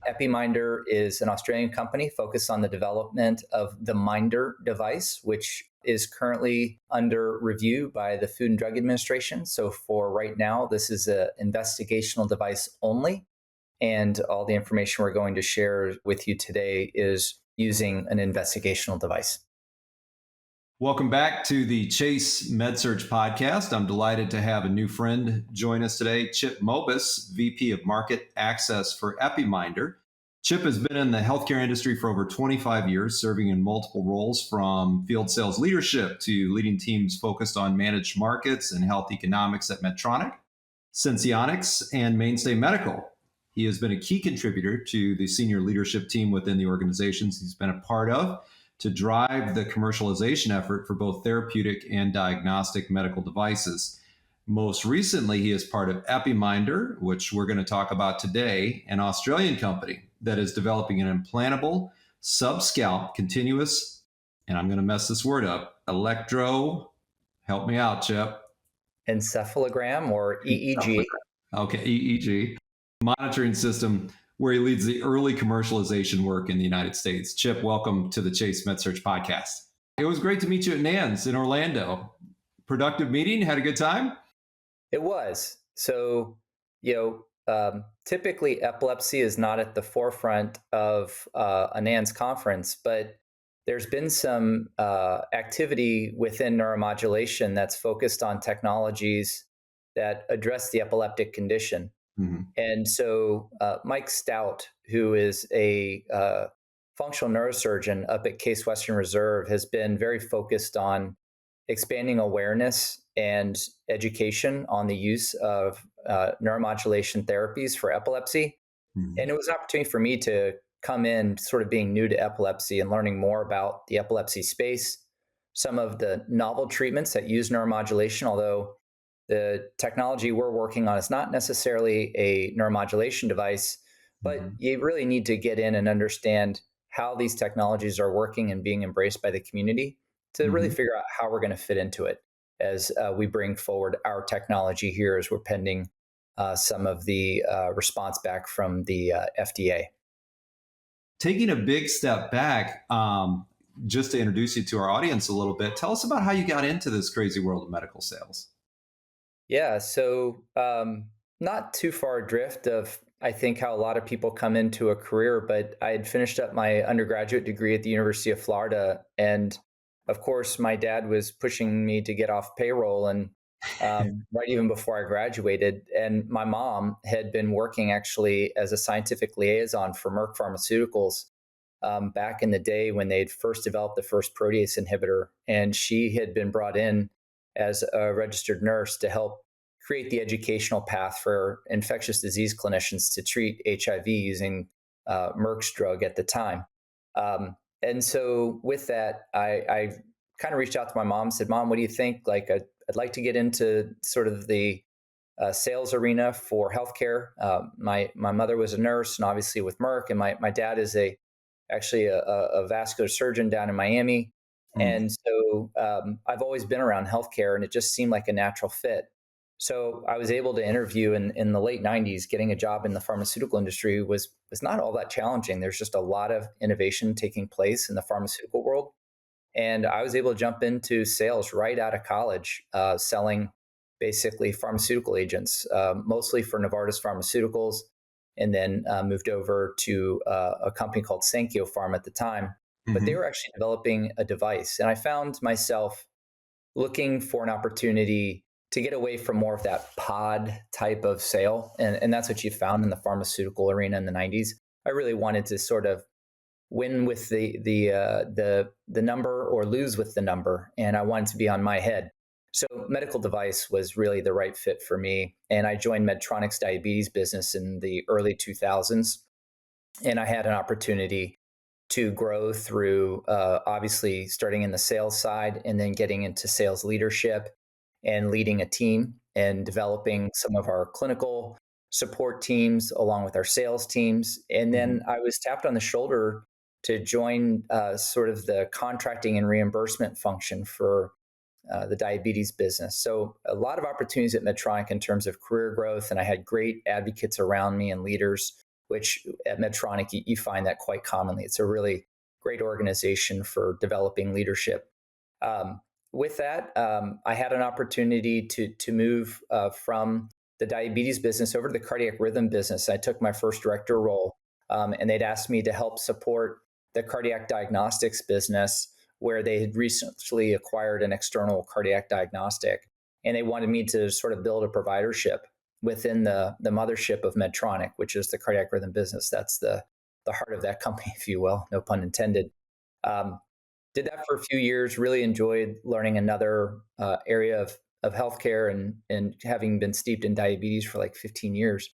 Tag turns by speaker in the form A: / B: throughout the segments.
A: Epiminder is an Australian company focused on the development of the Minder device, which is currently under review by the Food and Drug Administration. So for right now, this is an investigational device only. And all the information we're going to share with you today is using an investigational device.
B: Welcome back to the Chase MedSearch Podcast. I'm delighted to have a new friend join us today, Chip Moebus, VP of Market Access for Epiminder. Chip has been in the healthcare industry for over 25 years, serving in multiple roles from field sales leadership to leading teams focused on managed markets and health economics at Medtronic, Senseonics, and Mainstay Medical. He has been a key contributor to the senior leadership team within the organizations he's been a part of to drive the commercialization effort for both therapeutic and diagnostic medical devices. Most recently, he is part of Epiminder, which we're going to talk about today, an Australian company that is developing an implantable subscalp continuous, and I'm going to mess this word up, help me out, Chip.
A: Encephalogram or EEG.
B: Okay, EEG monitoring system, where he leads the early commercialization work in the United States. Chip, welcome to the Chase MedSearch Podcast. It was great to meet you at NANS in Orlando. Productive meeting? Had a good time?
A: It was. So, typically epilepsy is not at the forefront of a NANS conference, but there's been some activity within neuromodulation that's focused on technologies that address the epileptic condition. Mm-hmm. And so Mike Stout, who is a functional neurosurgeon up at Case Western Reserve, has been very focused on expanding awareness and education on the use of neuromodulation therapies for epilepsy. Mm-hmm. And it was an opportunity for me to come in sort of being new to epilepsy and learning more about the epilepsy space, some of the novel treatments that use neuromodulation, although the technology we're working on is not necessarily a neuromodulation device, but you really need to get in and understand how these technologies are working and being embraced by the community to really figure out how we're going to fit into it as we bring forward our technology here as we're pending some of the response back from the FDA.
B: Taking a big step back, just to introduce you to our audience a little bit, tell us about how you got into this crazy world of medical sales.
A: Yeah, so not too far adrift of, I think, how a lot of people come into a career, but I had finished up my undergraduate degree at the University of Florida. And of course, my dad was pushing me to get off payroll and right even before I graduated. And my mom had been working actually as a scientific liaison for Merck Pharmaceuticals back in the day when they'd first developed the first protease inhibitor. And she had been brought in as a registered nurse to help create the educational path for infectious disease clinicians to treat HIV using Merck's drug at the time. And so with that, I kind of reached out to my mom and said, Mom, what do you think? Like, I'd like to get into sort of the sales arena for healthcare. My mother was a nurse and obviously with Merck, and my dad is actually a vascular surgeon down in Miami. And so I've always been around healthcare, and it just seemed like a natural fit. So I was able to interview in the late 90s. Getting a job in the pharmaceutical industry was not all that challenging. There's just a lot of innovation taking place in the pharmaceutical world. And I was able to jump into sales right out of college, selling basically pharmaceutical agents, mostly for Novartis Pharmaceuticals, and then moved over to a company called Sankyo Pharma at the time. But they were actually developing a device. And I found myself looking for an opportunity to get away from more of that pod type of sale. And that's what you found in the pharmaceutical arena in the 90s. I really wanted to sort of win with the number or lose with the number. And I wanted to be on my head. So medical device was really the right fit for me. And I joined Medtronic's diabetes business in the early 2000s. And I had an opportunity to grow through obviously starting in the sales side and then getting into sales leadership and leading a team and developing some of our clinical support teams along with our sales teams. And then I was tapped on the shoulder to join sort of the contracting and reimbursement function for the diabetes business. So a lot of opportunities at Medtronic in terms of career growth. And I had great advocates around me and leaders which at Medtronic, you find that quite commonly. It's a really great organization for developing leadership. With that, I had an opportunity to move from the diabetes business over to the cardiac rhythm business. I took my first director role, and they'd asked me to help support the cardiac diagnostics business, where they had recently acquired an external cardiac diagnostic. And they wanted me to sort of build a providership within the mothership of Medtronic, which is the cardiac rhythm business. That's the heart of that company, if you will, no pun intended. Um, did that for a few years, really enjoyed learning another area of healthcare, and having been steeped in diabetes for like 15 years.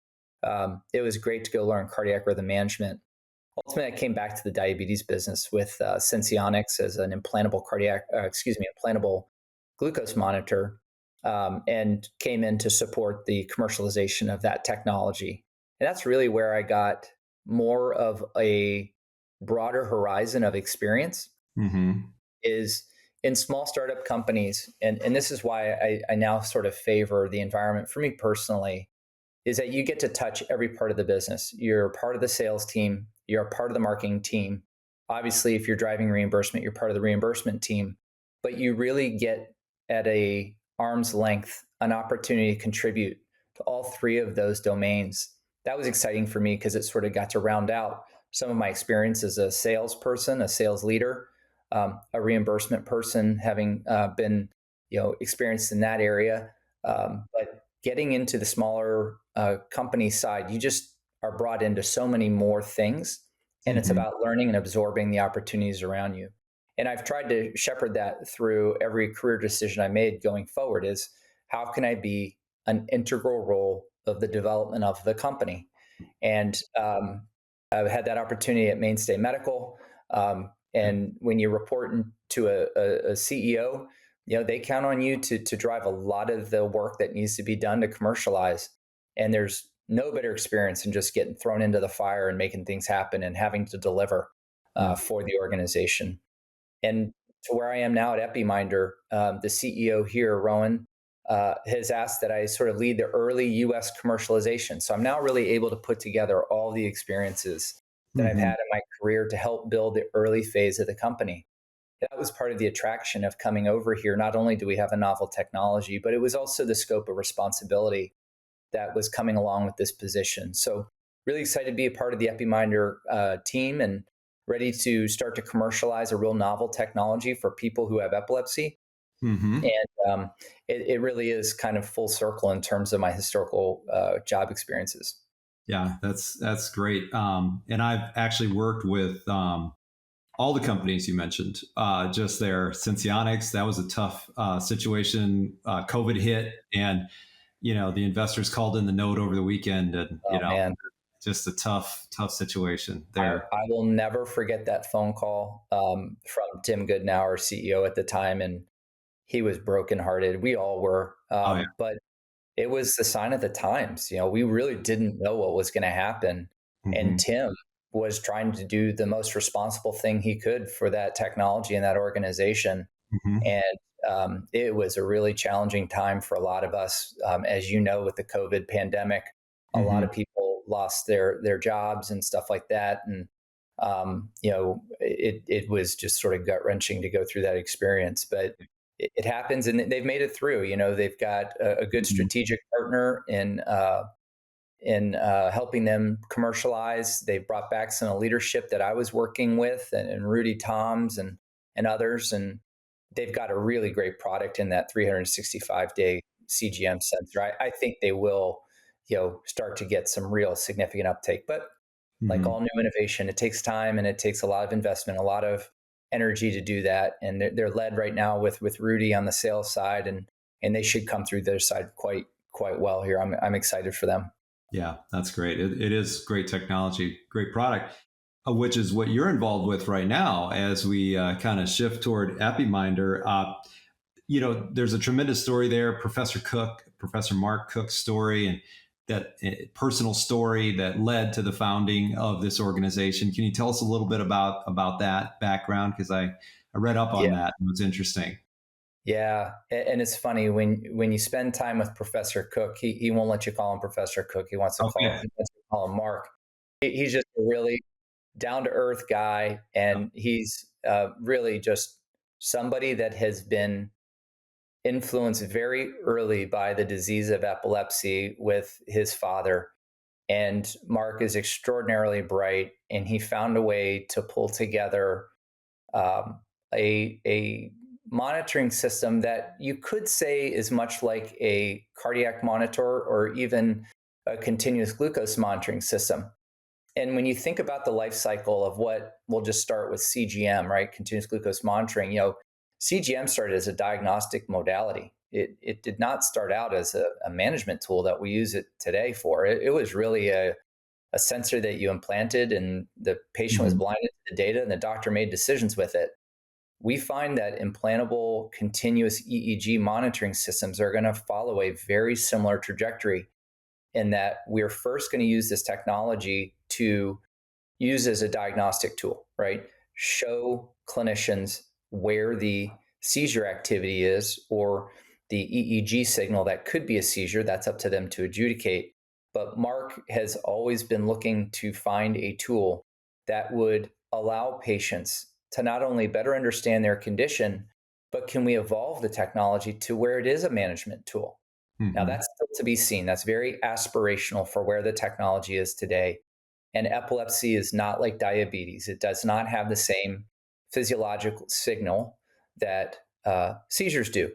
A: It was great to go learn cardiac rhythm management. Ultimately, I came back to the diabetes business with Senseonics as an implantable glucose monitor, and came in to support the commercialization of that technology. And that's really where I got more of a broader horizon of experience,
B: Mm-hmm.
A: is in small startup companies. And this is why I now sort of favor the environment for me personally, is that you get to touch every part of the business. You're part of the sales team, you're a part of the marketing team. Obviously, if you're driving reimbursement, you're part of the reimbursement team, but you really get at a arm's length an opportunity to contribute to all three of those domains. That was exciting for me because it sort of got to round out some of my experience as a salesperson, a sales leader, a reimbursement person, having been experienced in that area. But getting into the smaller company side, you just are brought into so many more things, and it's
B: Mm-hmm.
A: about learning and absorbing the opportunities around you. And I've tried to shepherd that through every career decision I made going forward, is how can I be an integral role of the development of the company? And I've had that opportunity at Mainstay Medical. And when you report to a CEO, they count on you to drive a lot of the work that needs to be done to commercialize. And there's no better experience than just getting thrown into the fire and making things happen and having to deliver
B: Yeah.
A: for the organization. And to where I am now at Epiminder, the CEO here, Rowan, has asked that I sort of lead the early US commercialization. So I'm now really able to put together all the experiences that I've
B: Mm-hmm.
A: had in my career to help build the early phase of the company. That was part of the attraction of coming over here. Not only do we have a novel technology, but it was also the scope of responsibility that was coming along with this position. So really excited to be a part of the Epiminder team, and ready to start to commercialize a real novel technology for people who have epilepsy.
B: Mm-hmm.
A: And it really is kind of full circle in terms of my historical job experiences.
B: Yeah, that's great. And I've actually worked with all the companies you mentioned. Just there, Senseonics, that was a tough situation. COVID hit, and the investors called in the note over the weekend, and
A: Oh man,
B: just a tough situation
A: I,
B: there.
A: I will never forget that phone call from Tim Goodnow, our CEO at the time, and he was brokenhearted. We all were,
B: Oh yeah.
A: but it was the sign of the times. We really didn't know what was going to happen, and
B: Mm-hmm.
A: Tim was trying to do the most responsible thing he could for that technology and that organization.
B: Mm-hmm.
A: And it was a really challenging time for a lot of us. As you know, with the COVID pandemic, a lot
B: Mm-hmm.
A: of people lost their jobs and stuff like that. And it was just sort of gut wrenching to go through that experience. But it happens, and they've made it through. They've got a good
B: Mm-hmm.
A: strategic partner in helping them commercialize. They've brought back some of the leadership that I was working with, and Rudy Toms and others, and they've got a really great product in that 365-day CGM sensor. I think they will, start to get some real significant uptake. But like
B: Mm-hmm.
A: all new innovation, it takes time and it takes a lot of investment, a lot of energy to do that. And they're led right now with Rudy on the sales side, and they should come through their side quite well here. I'm excited for them.
B: Yeah, that's great. It is great technology, great product, which is what you're involved with right now as we kind of shift toward Epiminder. There's a tremendous story there, Professor Mark Cook's story, and that personal story that led to the founding of this organization. Can you tell us a little bit about that background? Because I read up on
A: Yeah.
B: that and it was interesting.
A: Yeah, and it's funny when you spend time with Professor Cook, he won't let you call him Professor Cook. He wants to
B: Okay.
A: call him Mark. He's just a really down to earth guy. And he's really just somebody that has been influenced very early by the disease of epilepsy with his father. And Mark is extraordinarily bright, and he found a way to pull together um, a monitoring system that you could say is much like a cardiac monitor or even a continuous glucose monitoring system. And when you think about the life cycle of what, we'll just start with CGM, right? Continuous glucose monitoring, CGM started as a diagnostic modality. It did not start out as a management tool that we use it today for. It was really a sensor that you implanted, and the patient was blinded to the data, and the doctor made decisions with it. We find that implantable continuous EEG monitoring systems are going to follow a very similar trajectory, in that we're first going to use this technology to use as a diagnostic tool, right? Show clinicians where the seizure activity is, or the EEG signal that could be a seizure. That's up to them to adjudicate. But Mark has always been looking to find a tool that would allow patients to not only better understand their condition, but can we evolve the technology to where it is a management tool? Now, that's still to be seen. That's very aspirational for where the technology is today. And epilepsy is not like diabetes. It does not have the same physiological signal that seizures do.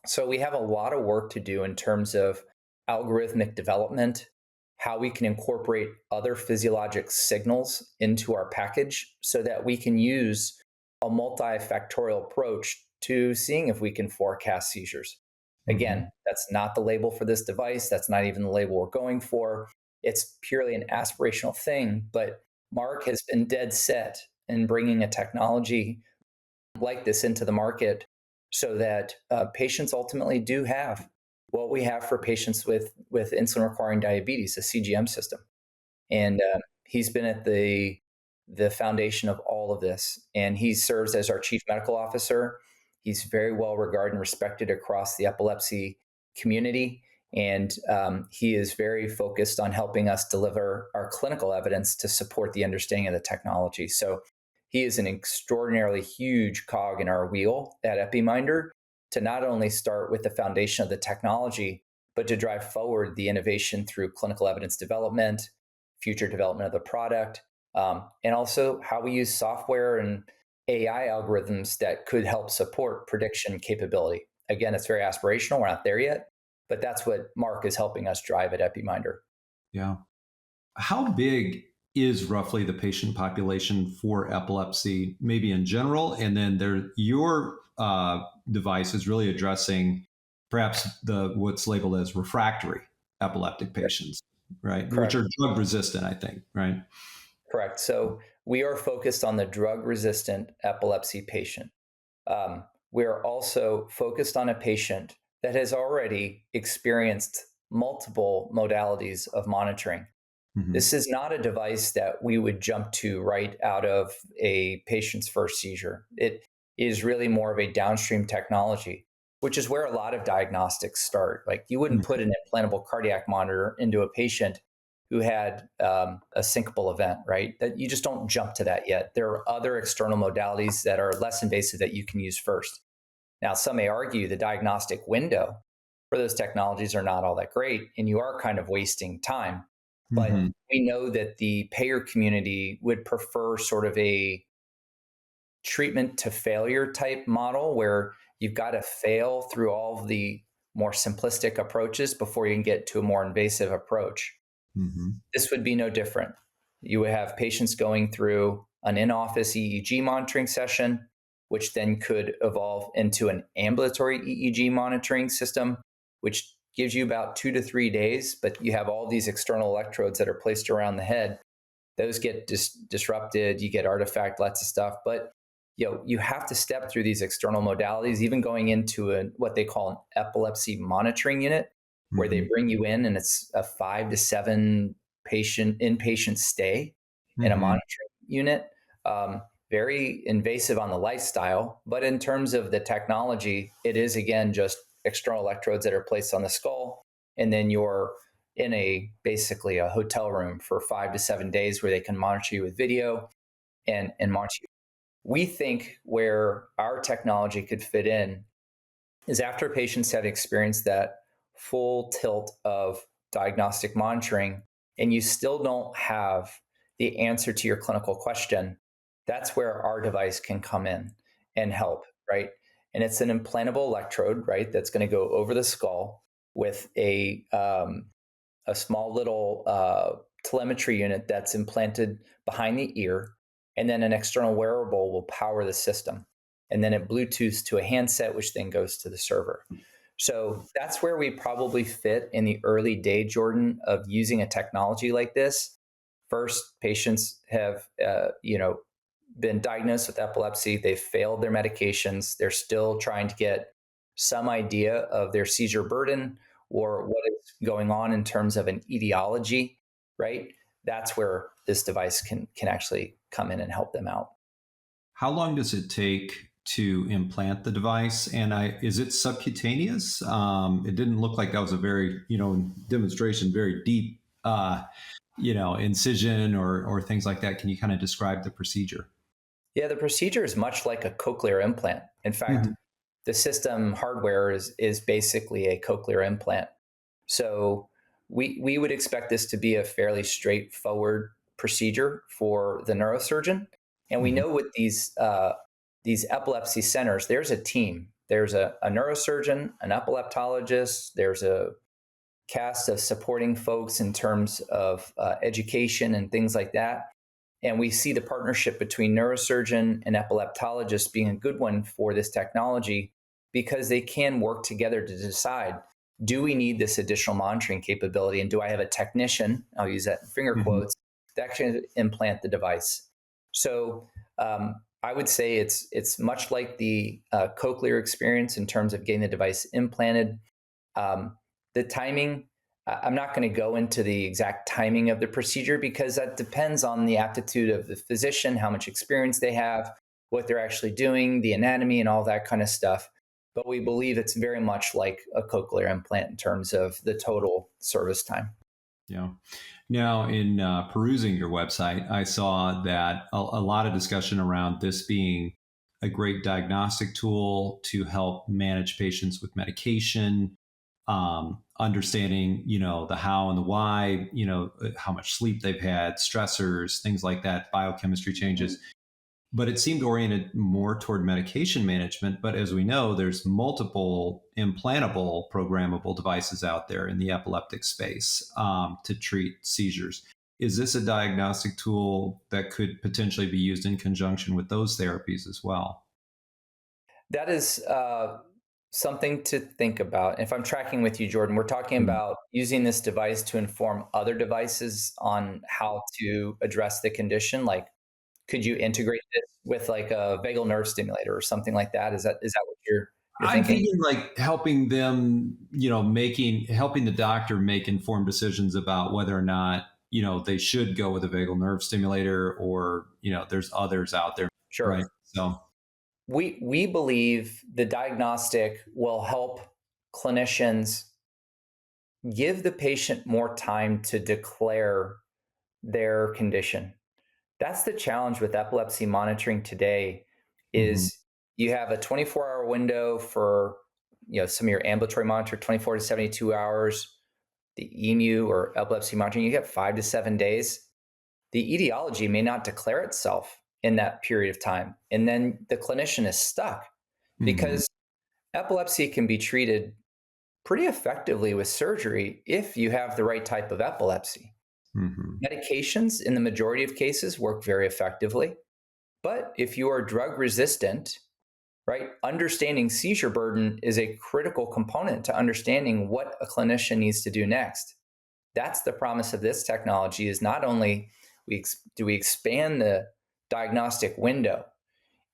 A: So we have a lot of work to do in terms of algorithmic development, how we can incorporate other physiologic signals into our package so that we can use a multifactorial approach to seeing if we can forecast seizures. Again, that's not the label for this device. That's not even the label we're going for. It's purely an aspirational thing. But Mark has been dead set in bringing a technology like this into the market so that patients ultimately do have what we have for patients with insulin requiring diabetes, a CGM system. And he's been at the foundation of all of this. And he serves as our chief medical officer. He's very well regarded and respected across the epilepsy community. And he is very focused on helping us deliver our clinical evidence to support the understanding of the technology. So he is an extraordinarily huge cog in our wheel at Epiminder to not only start with the foundation of the technology, but to drive forward the innovation through clinical evidence development, future development of the product, and also how we use software and AI algorithms that could help support prediction capability. Again, it's very aspirational. We're not there yet, but that's what Mark is helping us drive at Epiminder.
B: Yeah. How big is roughly the patient population for epilepsy, maybe in general? And then your device is really addressing perhaps what's labeled as refractory epileptic patients, right?
A: Correct.
B: Which are drug resistant, I think, right?
A: Correct. So we are focused on the drug resistant epilepsy patient. We are also focused on a patient that has already experienced multiple modalities of monitoring. This is not a device that we would jump to right out of a patient's first seizure. It is really more of a downstream technology, which is where a lot of diagnostics start. Like, you wouldn't put an implantable cardiac monitor into a patient who had a syncopal event, right? That you just don't jump to that yet. There are other external modalities that are less invasive that you can use first. Now, some may argue the diagnostic window for those technologies are not all that great, and you are kind of wasting time. But we know that the payer community would prefer sort of a treatment to failure type model where you've got to fail through all of the more simplistic approaches before you can get to a more invasive approach. This would be no different. You would have patients going through an in-office EEG monitoring session, which then could evolve into an ambulatory EEG monitoring system, which gives you about 2 to 3 days, but you have all these external electrodes that are placed around the head. Those get disrupted, you get artifact, lots of stuff. But you have to step through these external modalities, even going into what they call an epilepsy monitoring unit, where they bring you in and it's a 5 to 7 inpatient stay in a monitoring unit. Very invasive on the lifestyle, but in terms of the technology, it is, again, just external electrodes that are placed on the skull, and then your in basically a hotel room for 5 to 7 days where they can monitor you with video and monitor you. We think where our technology could fit in is after patients have experienced that full tilt of diagnostic monitoring and you still don't have the answer to your clinical question, that's where our device can come in and help, right? And it's an implantable electrode, right? That's going to go over the skull with a small little telemetry unit that's implanted behind the ear, and then an external wearable will power the system. And then it Bluetooths to a handset, which then goes to the server. So that's where we probably fit in the early day, Jordan, of using a technology like this. First, patients have, been diagnosed with epilepsy. They've failed their medications. They're still trying to get some idea of their seizure burden or what is going on in terms of an etiology, right? That's where this device can actually come in and help them out.
B: How long does it take to implant the device? And is it subcutaneous? It didn't look like that was a very, demonstration, very deep, incision or things like that. Can you kind of describe the procedure?
A: Yeah, the procedure is much like a cochlear implant. In fact, the system hardware is basically a cochlear implant. So we would expect this to be a fairly straightforward procedure for the neurosurgeon. And we know with these epilepsy centers, there's a team. There's a neurosurgeon, an epileptologist. There's a cast of supporting folks in terms of education and things like that. And we see the partnership between neurosurgeon and epileptologist being a good one for this technology because they can work together to decide, do we need this additional monitoring capability? And do I have a technician, I'll use that in finger quotes, that can implant the device? So I would say it's much like the cochlear experience in terms of getting the device implanted. The timing, I'm not going to go into the exact timing of the procedure because that depends on the aptitude of the physician, how much experience they have, what they're actually doing, the anatomy, and all that kind of stuff. But we believe it's very much like a cochlear implant in terms of the total service time.
B: Yeah. Now, in perusing your website, I saw that a lot of discussion around this being a great diagnostic tool to help manage patients with medication, understanding, the how and the why, how much sleep they've had, stressors, things like that, biochemistry changes. But it seemed oriented more toward medication management. But as we know, there's multiple implantable programmable devices out there in the epileptic space to treat seizures. Is this a diagnostic tool that could potentially be used in conjunction with those therapies as well?
A: That is something to think about. If I'm tracking with you, Jordan, we're talking about using this device to inform other devices on how to address the condition. Like, could you integrate this with like a vagal nerve stimulator or something like that? Is that what you're
B: I'm
A: thinking?
B: thinking like helping them, helping the doctor make informed decisions about whether or not, they should go with a vagal nerve stimulator or, there's others out there.
A: Sure.
B: Right. So
A: we believe the diagnostic will help clinicians give the patient more time to declare their condition. That's the challenge with epilepsy monitoring today is you have a 24-hour window for some of your ambulatory monitor, 24 to 72 hours. The EMU or epilepsy monitoring, you get 5 to 7 days. The etiology may not declare itself in that period of time. And then the clinician is stuck because epilepsy can be treated pretty effectively with surgery if you have the right type of epilepsy. Medications, in the majority of cases, work very effectively. But if you are drug resistant, right, understanding seizure burden is a critical component to understanding what a clinician needs to do next. That's the promise of this technology is not only do we expand the diagnostic window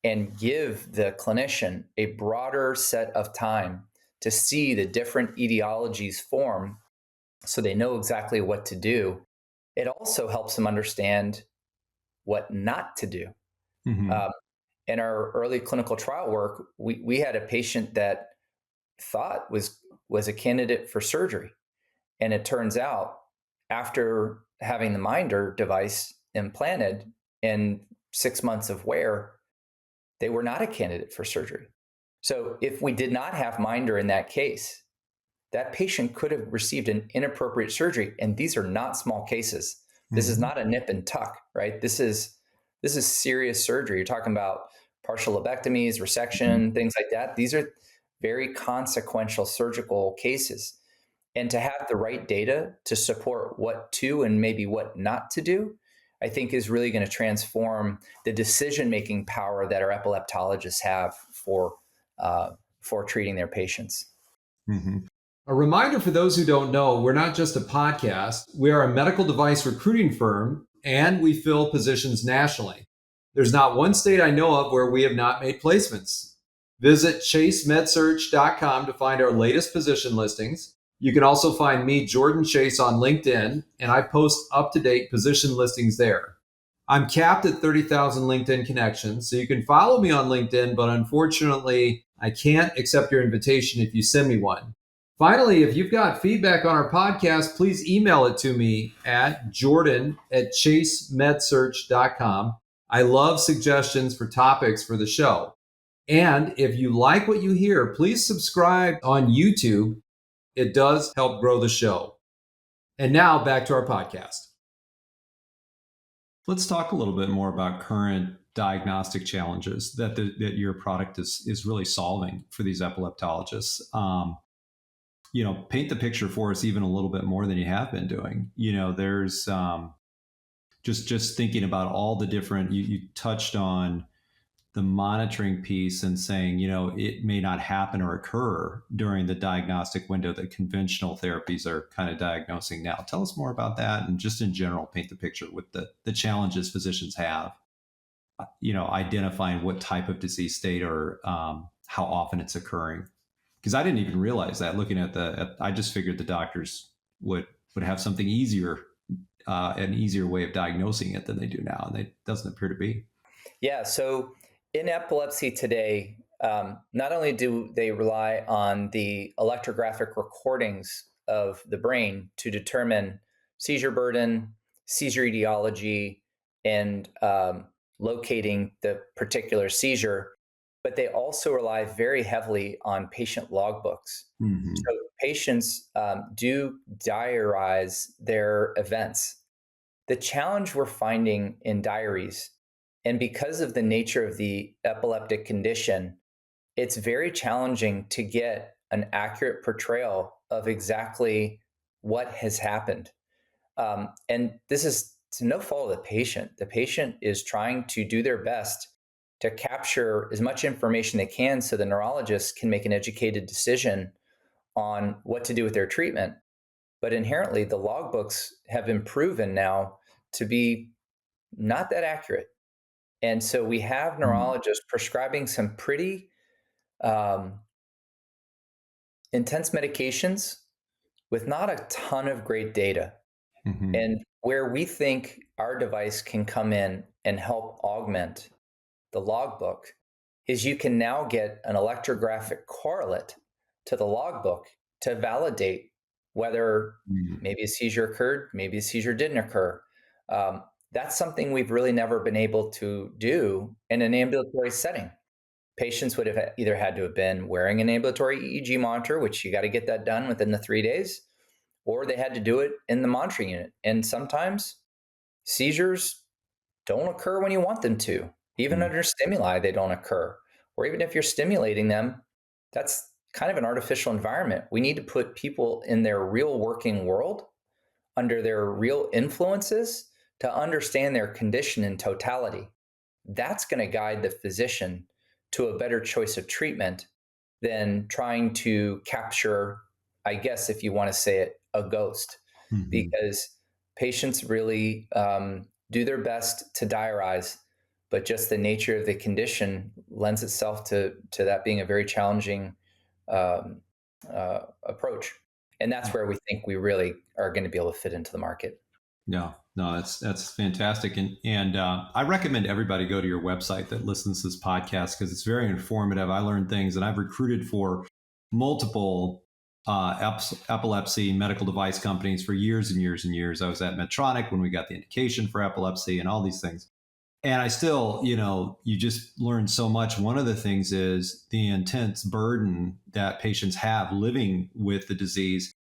A: and give the clinician a broader set of time to see the different etiologies form so they know exactly what to do. It also helps them understand what not to do. In our early clinical trial work, we had a patient that thought was a candidate for surgery. And it turns out after having the Minder device implanted in 6 months of wear, they were not a candidate for surgery. So if we did not have Minder in that case, that patient could have received an inappropriate surgery. And these are not small cases. This is not a nip and tuck, right? This is serious surgery. You're talking about partial lobectomies, resection, things like that. These are very consequential surgical cases. And to have the right data to support what to and maybe what not to do, I think is really going to transform the decision-making power that our epileptologists have for treating their patients.
B: Mm-hmm. A reminder for those who don't know, we're not just a podcast. We are a medical device recruiting firm, and we fill positions nationally. There's not one state I know of where we have not made placements. Visit ChaseMedSearch.com to find our latest position listings. You can also find me, Jordan Chase, on LinkedIn, and I post up-to-date position listings there. I'm capped at 30,000 LinkedIn connections, so you can follow me on LinkedIn, but unfortunately, I can't accept your invitation if you send me one. Finally, if you've got feedback on our podcast, please email it to me at jordan@chasemedsearch.com. I love suggestions for topics for the show. And if you like what you hear, please subscribe on YouTube. It does help grow the show. And now back to our podcast. Let's talk a little bit more about current diagnostic challenges that your product is really solving for these epileptologists. Paint the picture for us even a little bit more than you have been doing. There's just thinking about all the different, you touched on the monitoring piece and saying, it may not happen or occur during the diagnostic window that conventional therapies are kind of diagnosing now. Tell us more about that, and just in general, paint the picture with the challenges physicians have, identifying what type of disease state or how often it's occurring. Because I didn't even realize that looking at I just figured the doctors would have something easier, an easier way of diagnosing it than they do now. And it doesn't appear to be.
A: Yeah. So in epilepsy today, not only do they rely on the electrographic recordings of the brain to determine seizure burden, seizure etiology, and locating the particular seizure, but they also rely very heavily on patient logbooks.
B: Mm-hmm.
A: So patients do diarize their events. The challenge we're finding in diaries, and because of the nature of the epileptic condition, it's very challenging to get an accurate portrayal of exactly what has happened. And this is to no fault of the patient. The patient is trying to do their best to capture as much information they can so the neurologist can make an educated decision on what to do with their treatment. But inherently, the logbooks have been proven now to be not that accurate. And so we have neurologists prescribing some pretty intense medications with not a ton of great data. Mm-hmm. And where we think our device can come in and help augment the logbook is you can now get an electrographic correlate to the logbook to validate whether maybe a seizure occurred, maybe a seizure didn't occur. That's something we've really never been able to do in an ambulatory setting. Patients would have either had to have been wearing an ambulatory EEG monitor, which you got to get that done within the 3 days, or they had to do it in the monitoring unit. And sometimes seizures don't occur when you want them to. Even under stimuli, they don't occur. Or even if you're stimulating them, that's kind of an artificial environment. We need to put people in their real working world, under their real influences, to understand their condition in totality. That's going to guide the physician to a better choice of treatment than trying to capture, I guess, if you want to say it, a ghost. Mm-hmm. Because patients really do their best to diarize, but just the nature of the condition lends itself to that being a very challenging approach. And that's where we think we really are going to be able to fit into the market.
B: No, that's fantastic. And I recommend everybody go to your website that listens to this podcast because it's very informative. I learned things, and I've recruited for multiple epilepsy medical device companies for years and years and years. I was at Medtronic when we got the indication for epilepsy and all these things. And I still, you just learn so much. One of the things is the intense burden that patients have living with the disease,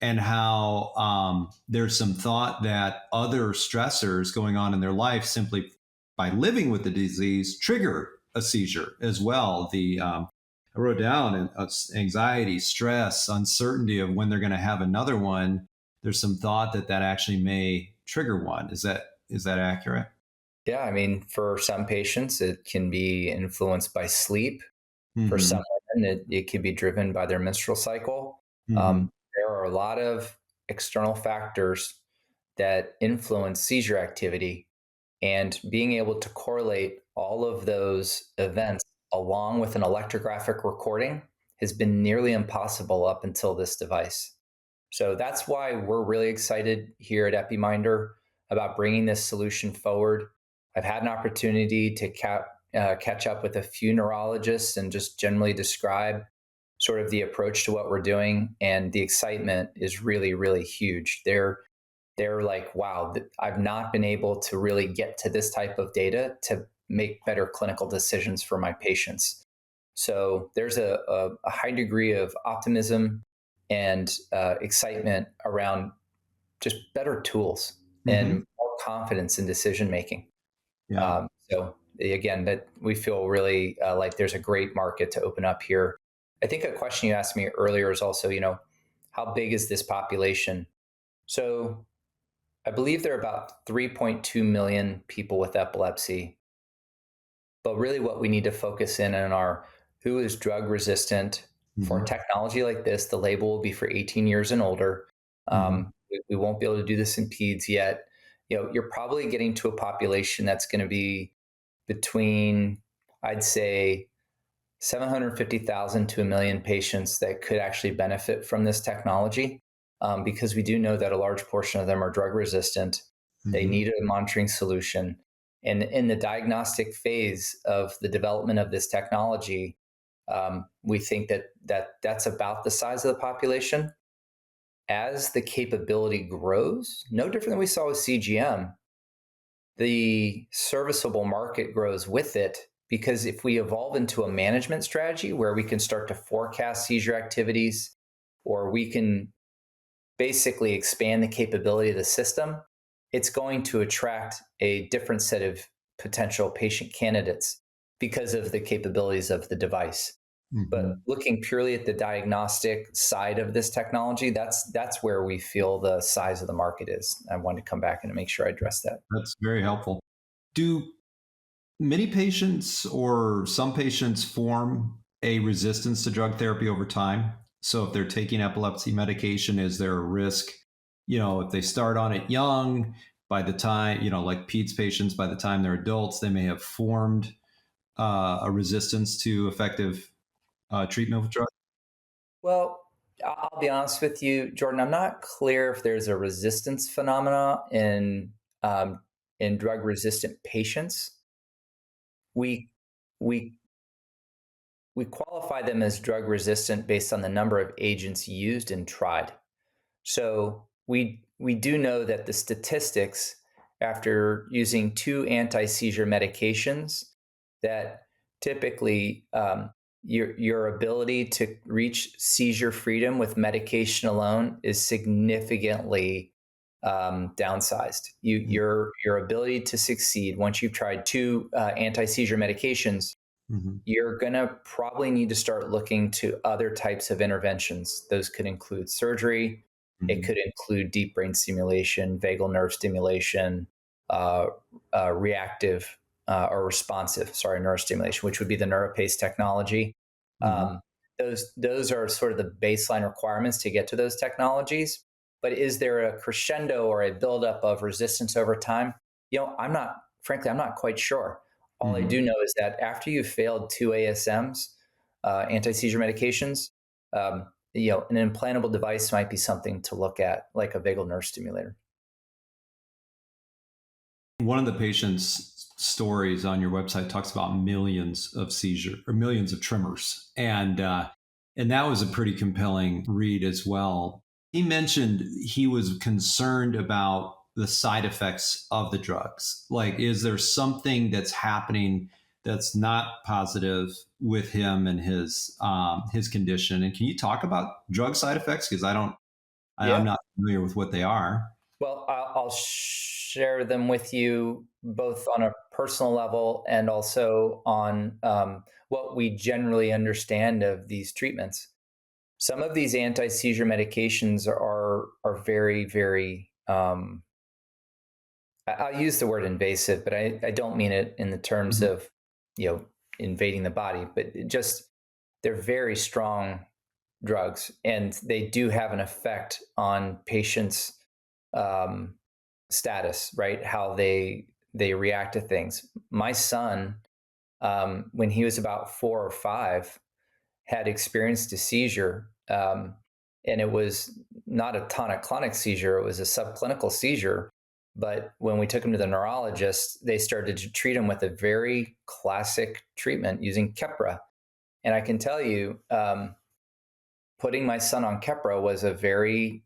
B: and how there's some thought that other stressors going on in their life simply by living with the disease trigger a seizure as well. I wrote down anxiety, stress, uncertainty of when they're going to have another one. There's some thought that actually may trigger one. Is that accurate?
A: Yeah, I mean, for some patients, it can be influenced by sleep. For
B: Mm-hmm.
A: some women, it could be driven by their menstrual cycle.
B: Mm-hmm.
A: There are a lot of external factors that influence seizure activity, and being able to correlate all of those events along with an electrographic recording has been nearly impossible up until this device. So that's why we're really excited here at Epiminder about bringing this solution forward. I've had an opportunity to catch up with a few neurologists and just generally describe sort of the approach to what we're doing, and the excitement is really, really huge. They're like, wow, I've not been able to really get to this type of data to make better clinical decisions for my patients. So there's a high degree of optimism and excitement around just better tools
B: Mm-hmm.
A: and more confidence in decision making.
B: Yeah.
A: So again, that we feel really like there's a great market to open up here. I think a question you asked me earlier is also, how big is this population? So I believe there are about 3.2 million people with epilepsy. But really, what we need to focus in on are who is drug resistant. For
B: Mm-hmm.
A: technology like this, the label will be for 18 years and older.
B: Mm-hmm.
A: We won't be able to do this in peds yet. You're probably getting to a population that's going to be between, I'd say, 750,000 to a million patients that could actually benefit from this technology, because we do know that a large portion of them are drug resistant. They
B: Mm-hmm.
A: need a monitoring solution. And in the diagnostic phase of the development of this technology, we think that's about the size of the population. As the capability grows, no different than we saw with CGM, the serviceable market grows with it, because if we evolve into a management strategy where we can start to forecast seizure activities, or we can basically expand the capability of the system, it's going to attract a different set of potential patient candidates because of the capabilities of the device.
B: Mm-hmm.
A: But looking purely at the diagnostic side of this technology, that's where we feel the size of the market is. I wanted to come back and make sure I address that.
B: That's very helpful. Do many patients or some patients form a resistance to drug therapy over time? So if they're taking epilepsy medication, is there a risk, if they start on it young, by the time, like PEDS patients, by the time they're adults, they may have formed a resistance to effective treatment with drugs?
A: Well, I'll be honest with you, Jordan. I'm not clear if there's a resistance phenomena in drug resistant patients. We we we qualify them as drug resistant based on the number of agents used and tried. So we do know that the statistics after using two anti-seizure medications, that typically your ability to reach seizure freedom with medication alone is significantly downsized. Your ability to succeed once you've tried two anti-seizure medications,
B: Mm-hmm.
A: you're going to probably need to start looking to other types of interventions. Those could include surgery. It
B: Mm-hmm.
A: could include deep brain stimulation, vagal nerve stimulation, uh, reactive or responsive, neurostimulation, which would be the NeuroPace technology.
B: Mm-hmm.
A: Um, those are sort of the baseline requirements to get to those technologies. But is there a crescendo or a buildup of resistance over time? I'm not quite sure. All I
B: Mm-hmm.
A: do know is that after you've failed two ASMs, anti-seizure medications, an implantable device might be something to look at, like a vagal nerve stimulator.
B: One of the patient's stories on your website talks about millions of seizure or millions of tremors. And And that was a pretty compelling read as well. He mentioned he was concerned about the side effects of the drugs. Like, is there something that's happening that's not positive with him and his condition? And can you talk about drug side effects? Because I'm
A: Yeah.
B: not familiar with what they are.
A: Well, I'll share them with you both on a personal level and also on what we generally understand of these treatments. Some of these anti-seizure medications are very, very. I'll use the word invasive, but I don't mean it in the terms
B: Mhm.
A: of invading the body, but they're very strong drugs, and they do have an effect on patients' um, status, right? How they react to things. My son, when he was about 4 or 5, had experienced a seizure, and it was not a tonic-clonic seizure; it was a subclinical seizure. But when we took him to the neurologist, they started to treat him with a very classic treatment using Keppra. And I can tell you, putting my son on Keppra was a very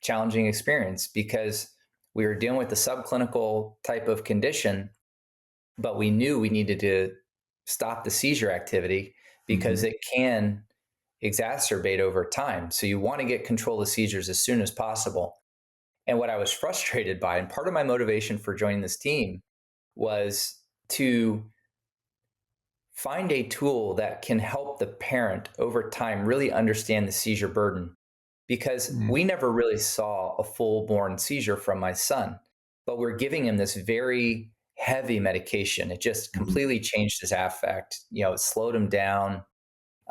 A: challenging experience because we were dealing with the subclinical type of condition, but we knew we needed to stop the seizure activity because
B: Mhm.
A: it can exacerbate over time. So you want to get control of seizures as soon as possible. And what I was frustrated by, and part of my motivation for joining this team, was to find a tool that can help the parent over time really understand the seizure burden, because
B: Mhm.
A: we never really saw a full-born seizure from my son, but we're giving him this very heavy medication. It just
B: Mhm.
A: completely changed his affect. It slowed him down.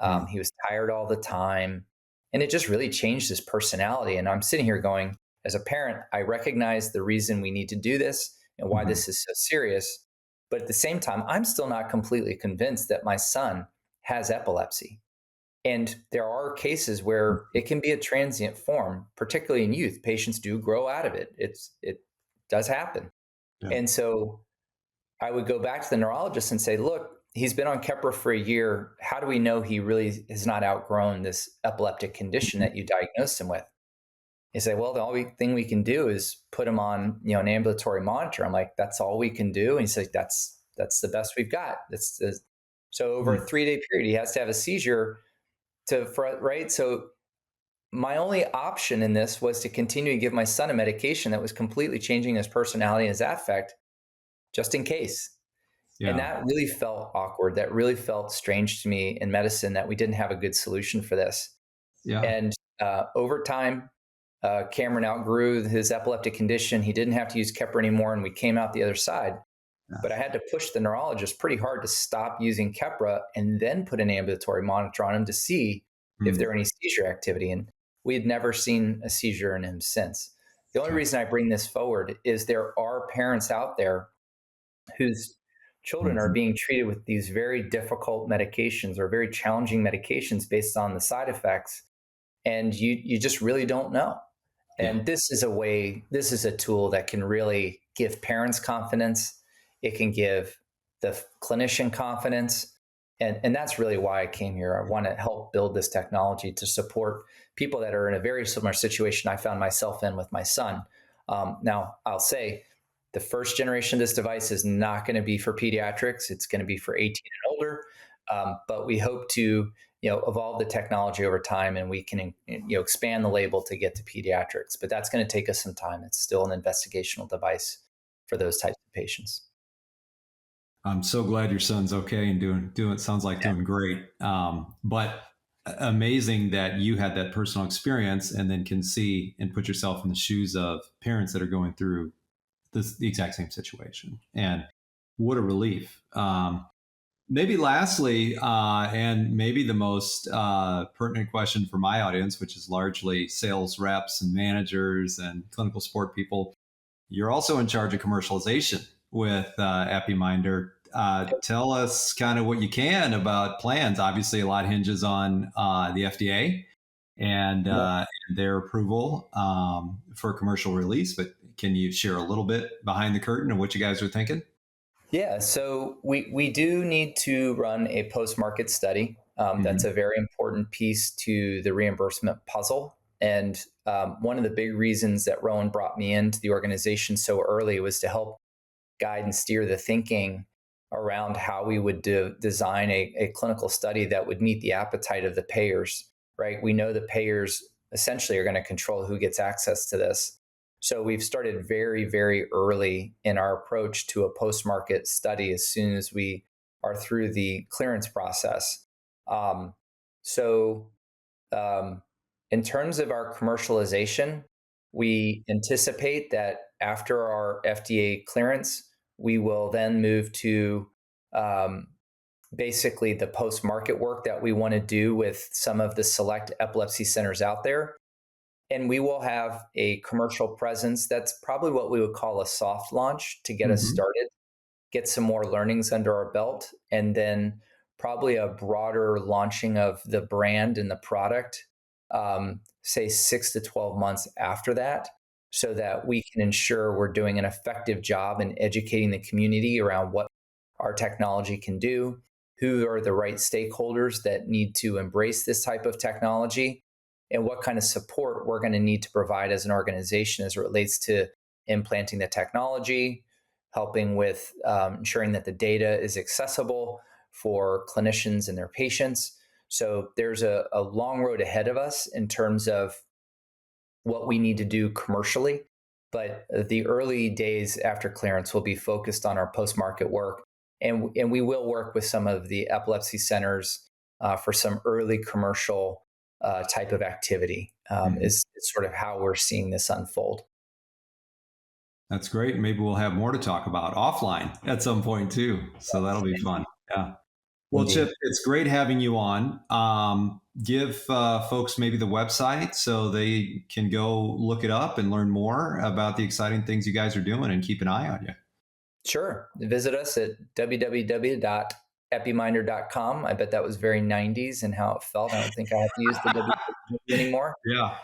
B: Mhm.
A: He was tired all the time, and it just really changed his personality. And I'm sitting here going, as a parent, I recognize the reason we need to do this and why
B: Mhm.
A: this is so serious. But at the same time, I'm still not completely convinced that my son has epilepsy. And there are cases where
B: Mhm.
A: it can be a transient form, particularly in youth. Patients do grow out of it. It does happen.
B: Yeah.
A: And so I would go back to the neurologist and say, look, he's been on Keppra for a year. How do we know he really has not outgrown this epileptic condition
B: Mhm.
A: that you diagnosed him with? He said, well, the only thing we can do is put him on, an ambulatory monitor. I'm like, that's all we can do. And he's like, that's the best we've got. So over a
B: Mhm.
A: 3-day period, he has to have a seizure right. So my only option in this was to continue to give my son a medication that was completely changing his personality and his affect, just in case. And
B: Yeah.
A: that really felt awkward. That really felt strange to me in medicine, that we didn't have a good solution for this.
B: Yeah.
A: And over time, Cameron outgrew his epileptic condition. He didn't have to use Keppra anymore, and we came out the other side.
B: Yeah.
A: But I had to push the neurologist pretty hard to stop using Keppra and then put an ambulatory monitor on him to see if
B: Mhm.
A: there were any seizure activity. And we had never seen a seizure in him since. The only
B: Okay.
A: reason I bring this forward is there are parents out there whose children are
B: Mhm.
A: being treated with these very difficult medications or very challenging medications based on the side effects, and you just really don't know.
B: Yeah.
A: And this is a tool that can really give parents confidence. It can give the clinician confidence. And that's really why I came here. I want to help build this technology to support people that are in a very similar situation I found myself in with my son. Now, I'll say the first generation of this device is not going to be for pediatrics. It's going to be for 18 and older. But we hope to evolve the technology over time, and we can expand the label to get to pediatrics. But that's going to take us some time. It's still an investigational device for those types of patients.
B: I'm so glad your son's okay and doing sounds like
A: Yeah.
B: doing great. But amazing that you had that personal experience and then can see and put yourself in the shoes of parents that are going through the exact same situation. And what a relief. Maybe lastly, and maybe the most pertinent question for my audience, which is largely sales reps and managers and clinical support people, you're also in charge of commercialization with Epiminder. Tell us kind of what you can about plans. Obviously, a lot hinges on the FDA and their approval for commercial release. But can you share a little bit behind the curtain of what you guys are thinking?
A: Yeah, so we do need to run a post market study. That's
B: Mhm.
A: a very important piece to the reimbursement puzzle. And one of the big reasons that Rowan brought me into the organization so early was to help guide and steer the thinking around how we would design a clinical study that would meet the appetite of the payers, right? We know the payers essentially are going to control who gets access to this. So we've started very, very early in our approach to a post-market study as soon as we are through the clearance process. Um, so um, in terms of our commercialization, we anticipate that after our FDA clearance, we will then move to um, basically the post market work that we want to do with some of the select epilepsy centers out there. And we will have a commercial presence that's probably what we would call a soft launch to get us
B: Mhm.
A: started, get some more learnings under our belt, and then probably a broader launching of the brand and the product, say 6 to 12 months after that, so that we can ensure we're doing an effective job in educating the community around what our technology can do, who are the right stakeholders that need to embrace this type of technology, and what kind of support we're going to need to provide as an organization as it relates to implanting the technology, helping with ensuring that the data is accessible for clinicians and their patients. So there's a long road ahead of us in terms of what we need to do commercially. But the early days after clearance will be focused on our post market work. And we will work with some of the epilepsy centers for some early commercial type of activity,
B: Mhm.
A: is sort of how we're seeing this unfold.
B: That's great. Maybe we'll have more to talk about offline at some point too. So that'll be fun. Yeah. Well, Chip,
A: Indeed.
B: it's great having you on. Give folks maybe the website so they can go look it up and learn more about the exciting things you guys are doing and keep an eye on you.
A: Sure. Visit us at www.epiminder.com. I bet that was very 90s and how it felt. I don't think I have to use the www anymore.
B: Yeah.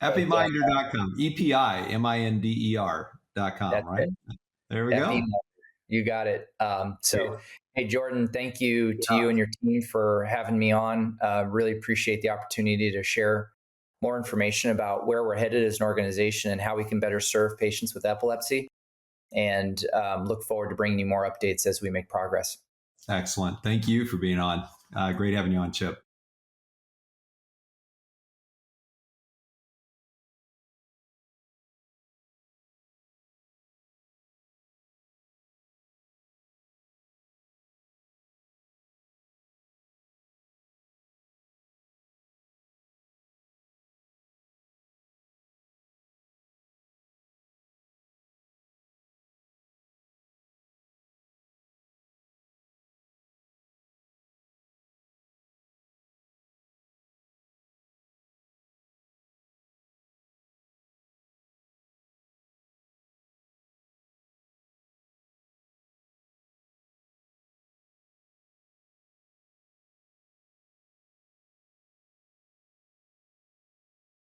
A: But
B: Epiminder.com, EPIMINDER.com,
A: that's
B: right?
A: it.
B: There we go.
A: Epiminder. You got it.
B: Great.
A: Hey, Jordan, thank you to
B: Yeah.
A: you and your team for having me on. Really appreciate the opportunity to share more information about where we're headed as an organization and how we can better serve patients with epilepsy. And look forward to bringing you more updates as we make progress.
B: Excellent. Thank you for being on. Great having you on, Chip.